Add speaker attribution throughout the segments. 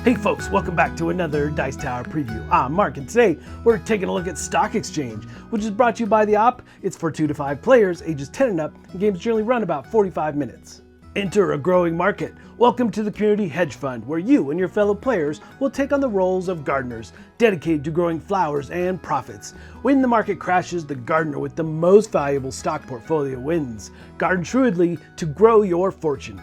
Speaker 1: Hey folks, welcome back to another Dice Tower preview. I'm Mark, and today we're taking a look at Stalk Exchange, which is brought to you by the op. It's for 2 to 5 players, ages 10 and up, and games generally run about 45 minutes. Enter a growing market. Welcome to the Community Hedge Fund, where you and your fellow players will take on the roles of gardeners, dedicated to growing flowers and profits. When the market crashes, the gardener with the most valuable stock portfolio wins. Garden shrewdly to grow your fortune.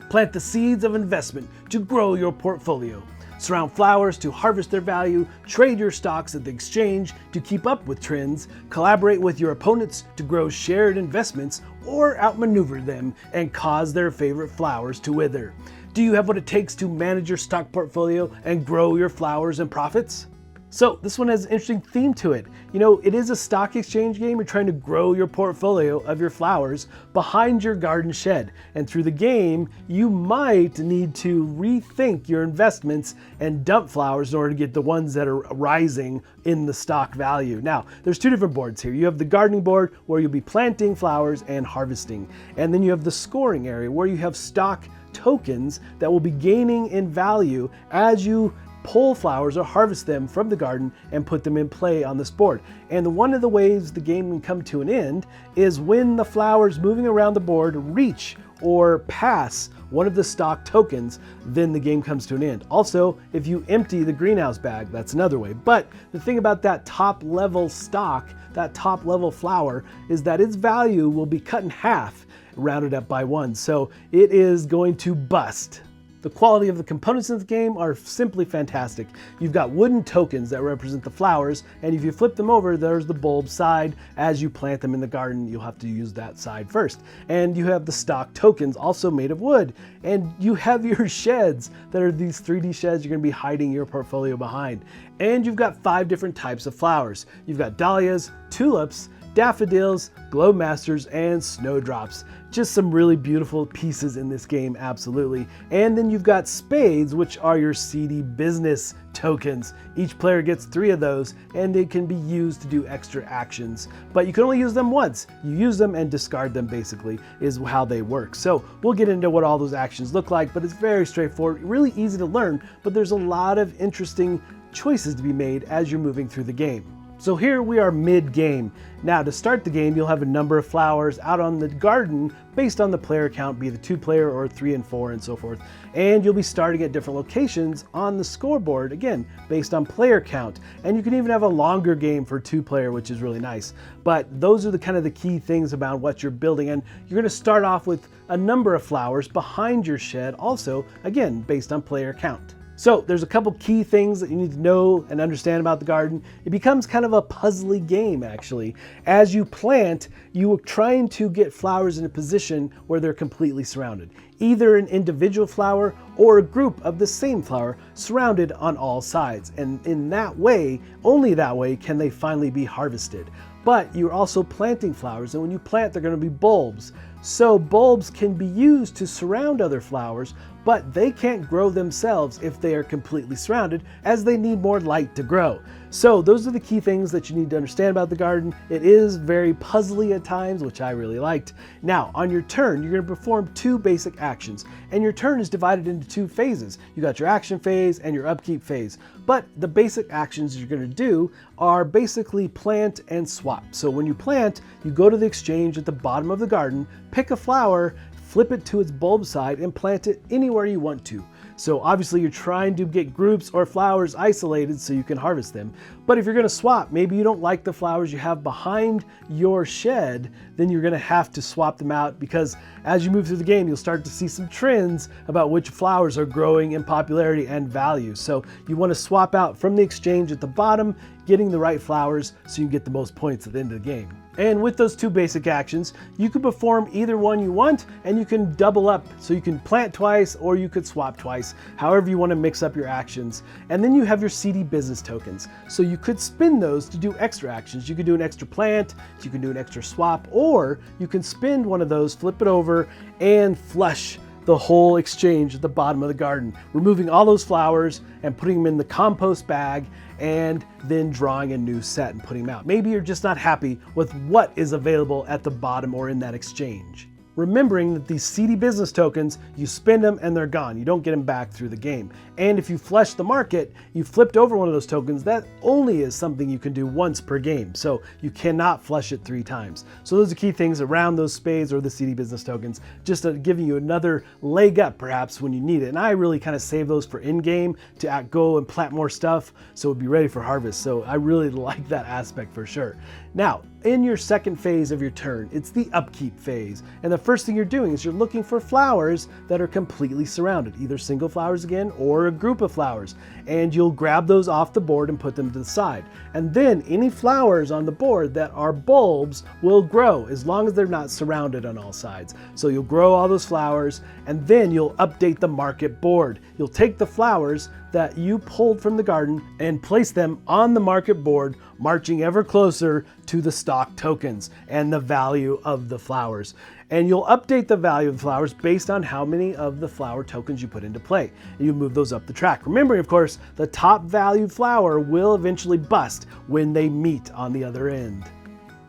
Speaker 1: Plant the seeds of investment to grow your portfolio. Surround flowers to harvest their value, trade your stocks at the exchange to keep up with trends, collaborate with your opponents to grow shared investments, or outmaneuver them and cause their favorite flowers to wither. Do you have what it takes to manage your stock portfolio and grow your flowers and profits? So this one has an interesting theme to it. You know, it is a stock exchange game. You're trying to grow your portfolio of your flowers behind your garden shed. And through the game, you might need to rethink your investments and dump flowers in order to get the ones that are rising in the stock value. Now, there's 2 different boards here. You have the gardening board where you'll be planting flowers and harvesting. And then you have the scoring area where you have stock tokens that will be gaining in value as you pull flowers or harvest them from the garden and put them in play on this board. And one of the ways the game can come to an end is when the flowers moving around the board reach or pass one of the stock tokens, then the game comes to an end. Also, if you empty the greenhouse bag, that's another way. But the thing about that top level stock, that top level flower, is that its value will be cut in half, rounded up by 1. So it is going to bust. The quality of the components of the game are simply fantastic. You've got wooden tokens that represent the flowers, and if you flip them over, there's the bulb side. As you plant them in the garden, you'll have to use that side first. And you have the stock tokens, also made of wood. And you have your sheds that are these 3D sheds you're going to be hiding your portfolio behind. And you've got 5 different types of flowers. You've got dahlias, tulips, daffodils, glowmasters, and snowdrops. Just some really beautiful pieces in this game, absolutely. And then you've got spades, which are your seedy business tokens. Each player gets 3 of those, and they can be used to do extra actions. But you can only use them once. You use them and discard them, basically, is how they work. So we'll get into what all those actions look like, but it's very straightforward, really easy to learn, but there's a lot of interesting choices to be made as you're moving through the game. So here we are mid-game. Now to start the game, you'll have a number of flowers out on the garden based on the player count, be it a 2-player or 3 and 4 and so forth. And you'll be starting at different locations on the scoreboard, again, based on player count. And you can even have a longer game for 2-player, which is really nice. But those are the kind of the key things about what you're building. And you're gonna start off with a number of flowers behind your shed, also, again, based on player count. So there's a couple key things that you need to know and understand about the garden. It becomes kind of a puzzly game, actually. As you plant, you are trying to get flowers in a position where they're completely surrounded. Either an individual flower or a group of the same flower surrounded on all sides. And in that way, only that way, can they finally be harvested. But you're also planting flowers, and when you plant, they're going to be bulbs. So bulbs can be used to surround other flowers, but they can't grow themselves if they are completely surrounded, as they need more light to grow. So those are the key things that you need to understand about the garden. It is very puzzly at times, which I really liked. Now, on your turn, you're going to perform 2 basic actions, and your turn is divided into 2 phases. You got your action phase and your upkeep phase. But the basic actions you're going to do are basically plant and swap. So when you plant, you go to the exchange at the bottom of the garden, pick a flower, flip it to its bulb side, and plant it anywhere you want to. So obviously you're trying to get groups or flowers isolated so you can harvest them. But if you're going to swap, maybe you don't like the flowers you have behind your shed, then you're going to have to swap them out, because as you move through the game, you'll start to see some trends about which flowers are growing in popularity and value. So you want to swap out from the exchange at the bottom, getting the right flowers so you can get the most points at the end of the game. And with those 2 basic actions, you can perform either one you want, and you can double up. So you can plant twice, or you could swap twice, however you want to mix up your actions. And then you have your seedy business tokens. So you could spend those to do extra actions. You could do an extra plant, you can do an extra swap, or you can spend one of those, flip it over, and flush the whole exchange at the bottom of the garden, removing all those flowers and putting them in the compost bag, and then drawing a new set and putting them out. Maybe you're just not happy with what is available at the bottom or in that exchange. remembering that these seedy business tokens, you spend them and they're gone. You don't get them back through the game. And if you flush the market, you flipped over one of those tokens, that only is something you can do once per game. So you cannot flush it 3 times. So those are key things around those spades or the seedy business tokens, just to giving you another leg up perhaps when you need it. And I really kind of save those for in-game to go and plant more stuff so it'd be ready for harvest. So I really like that aspect for sure. Now, in your second phase of your turn, it's the upkeep phase. And the first thing you're doing is you're looking for flowers that are completely surrounded, either single flowers again or a group of flowers. And you'll grab those off the board and put them to the side. And then any flowers on the board that are bulbs will grow as long as they're not surrounded on all sides. So you'll grow all those flowers and then you'll update the market board. You'll take the flowers that you pulled from the garden and place them on the market board, marching ever closer to the stock tokens and the value of the flowers. And you'll update the value of the flowers based on how many of the flower tokens you put into play. And you move those up the track. Remembering, of course, the top valued flower will eventually bust when they meet on the other end.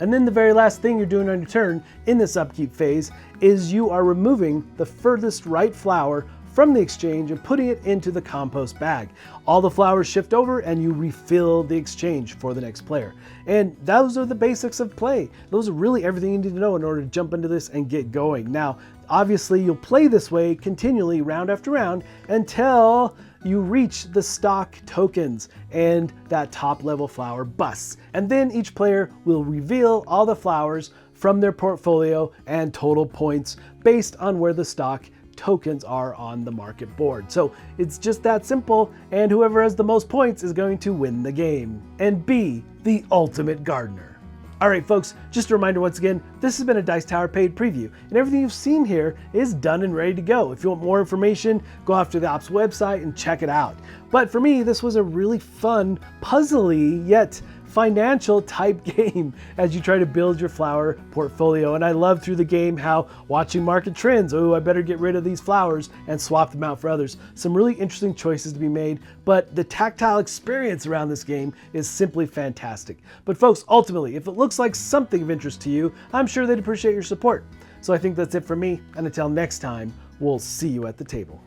Speaker 1: And then the very last thing you're doing on your turn in this upkeep phase is you are removing the furthest right flower from the exchange and putting it into the compost bag. All the flowers shift over and you refill the exchange for the next player. And those are the basics of play. Those are really everything you need to know in order to jump into this and get going. Now, obviously you'll play this way continually round after round until you reach the stock tokens and that top level flower busts. And then each player will reveal all the flowers from their portfolio and total points based on where the stock tokens are on the market board. So it's just that simple, and whoever has the most points is going to win the game and be the ultimate gardener. All right, folks, just a reminder once again, this has been a Dice Tower paid preview, and everything you've seen here is done and ready to go. If you want more information, go off to the Ops website and check it out. But for me, this was a really fun, puzzly, yet financial type game as you try to build your flower portfolio. And I love through the game how watching market trends, oh, I better get rid of these flowers and swap them out for others. Some really interesting choices to be made, but the tactile experience around this game is simply fantastic. But folks, ultimately, if it looks like something of interest to you, I'm sure they'd appreciate your support. So I think that's it for me, and until next time, we'll see you at the table.